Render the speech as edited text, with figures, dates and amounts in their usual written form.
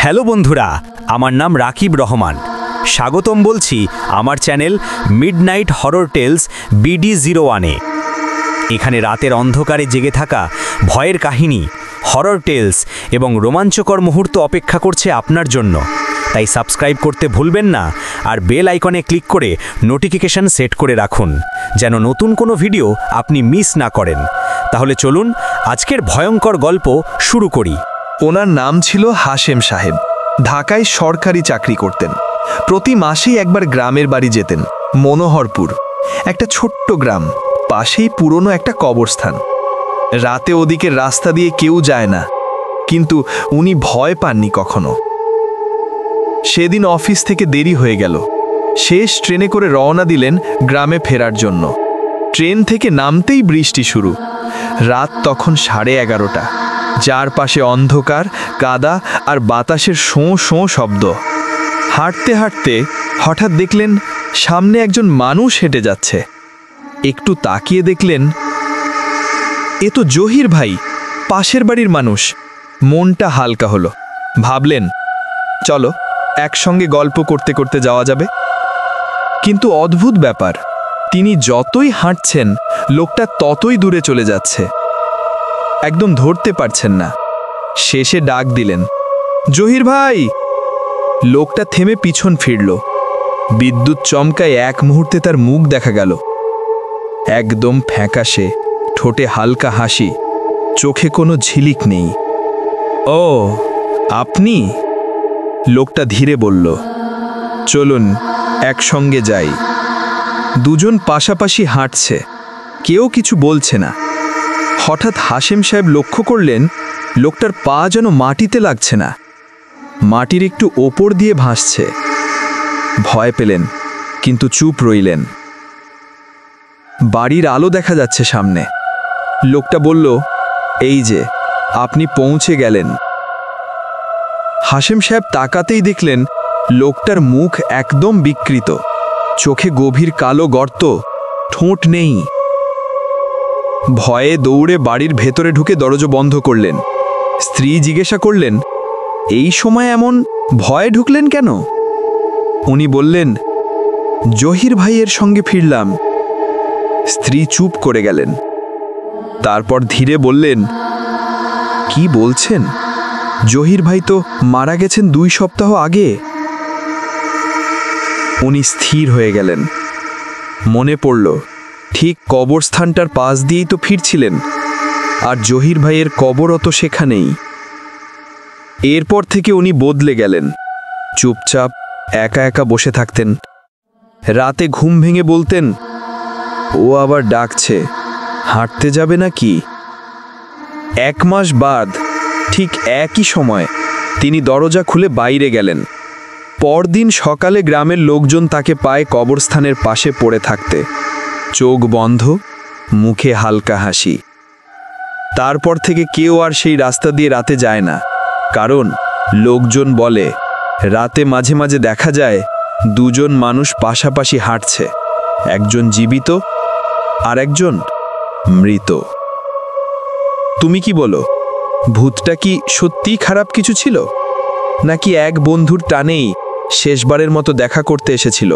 Hello বন্ধুরা, আমার নাম রাকিব রহমান। স্বাগতম বলছি আমার চ্যানেল মিডনাইট হরর টেলস BD01-এ। এখানে রাতের অন্ধকারে জেগে থাকা ভয়ের কাহিনী, হরর টেলস এবং রোমাঞ্চকর মুহূর্ত অপেক্ষা করছে আপনার জন্য। তাই সাবস্ক্রাইব করতে ভুলবেন না, আর বেল আইকনে ক্লিক করে নোটিফিকেশন সেট করে রাখুন, যেন নতুন কোনো ভিডিও আপনি মিস না করেন। তাহলে চলুন আজকের ভয়ঙ্কর গল্প শুরু করি। ওনার নাম ছিল হাশেম সাহেব। ঢাকায় সরকারি চাকরি করতেন। প্রতি মাসেই একবার গ্রামের বাড়ি যেতেন, মনোহরপুর, একটা ছোট্ট গ্রাম, পাশেই পুরনো একটা কবরস্থান। রাতে ওদিকে রাস্তা দিয়ে কেউ যায় না, কিন্তু উনি ভয় পাননি কখনো। সেদিন অফিস থেকে দেরি হয়ে গেল। শেষ ট্রেনে করে রওনা দিলেন গ্রামে ফেরার জন্য। ট্রেন থেকে নামতেই বৃষ্টি শুরু। রাত তখন 11:30। চারপাশে অন্ধকার, কাদা আর বাতাসের শোঁ শোঁ শব্দ। হাঁটতে হাঁটতে হঠাৎ দেখলেন সামনে একজন মানুষ হেঁটে যাচ্ছে। একটু তাকিয়ে দেখলেন এ তো জহির ভাই, পাশের বাড়ির মানুষ। মনটা হালকা হলো। ভাবলেন, চলো একসঙ্গে গল্প করতে করতে যাওয়া যাবে। কিন্তু অদ্ভুত ব্যাপার, তিনি যতই হাঁটছেন লোকটা ততই দূরে চলে যাচ্ছে। একদম ধরতে পারছেন না। শেষে ডাক দিলেন, জহির ভাই। লোকটা থেমে পিছন ফিরল। বিদ্যুৎ চমকায় এক মুহূর্তে তার মুখ দেখা গেল। একদম ফ্যাকাশে, ঠোঁটে হালকা হাসি, চোখে কোনো ঝিলিক নেই। ও আপনি? লোকটা ধীরে বলল, চলুন একসঙ্গে যাই। দুজন পাশাপাশি হাঁটছে, কেউ কিছু বলছে না। হঠাৎ হাশেম সাহেব লক্ষ্য করলেন লোকটার পা যেন মাটিতে লাগছে না, মাটির একটু ওপর দিয়ে ভাসছে। ভয় পেলেন, কিন্তু চুপ রইলেন। বাড়ির আলো দেখা যাচ্ছে সামনে। লোকটা বলল, এই যে আপনি পৌঁছে গেলেন। হাশেম সাহেব তাকাতেই দেখলেন লোকটার মুখ একদম বিকৃত, চোখে গভীর কালো গর্ত, ঠোঁট নেই। ভয়ে দৌড়ে বাড়ির ভেতরে ঢুকে দরজা বন্ধ করলেন। স্ত্রী জিজ্ঞাসা করলেন, এই সময় এমন ভয়ে ঢুকলেন কেন? উনি বললেন, জহির ভাইয়ের সঙ্গে ফিরলাম। স্ত্রী চুপ করে গেলেন। তারপর ধীরে বললেন, কি বলছেন? জহির ভাই তো মারা গেছেন 2 সপ্তাহ আগে। উনি স্থির হয়ে গেলেন। মনে পড়ল, ঠিক কবরস্থানটার পাশ দিয়েই তো ফিরছিলেন, আর জহির ভাইয়ের কবরও তো সেখানেই। এরপর থেকে উনি বদলে গেলেন। চুপচাপ একা একা বসে থাকতেন। রাতে ঘুম ভেঙে বলতেন, ও আবার ডাকছে, হাঁটতে যাবে নাকি? 1 মাস বাদ ঠিক একই সময় তিনি দরজা খুলে বাইরে গেলেন। পরদিন সকালে গ্রামের লোকজন তাকে পায় কবরস্থানের পাশে পড়ে থাকতে, চোখ বন্ধ, মুখে হালকা হাসি। তারপর থেকে কেউ আর সেই রাস্তা দিয়ে রাতে যায় না, কারণ লোকজন বলে রাতে মাঝে মাঝে দেখা যায় দুজন মানুষ পাশাপাশি হাঁটছে, একজন জীবিত আর একজন মৃত। তুমি কি বলো, ভূতটা কি সত্যিই খারাপ কিছু ছিল, নাকি এক বন্ধুর টানেই শেষবারের মতো দেখা করতে এসেছিল?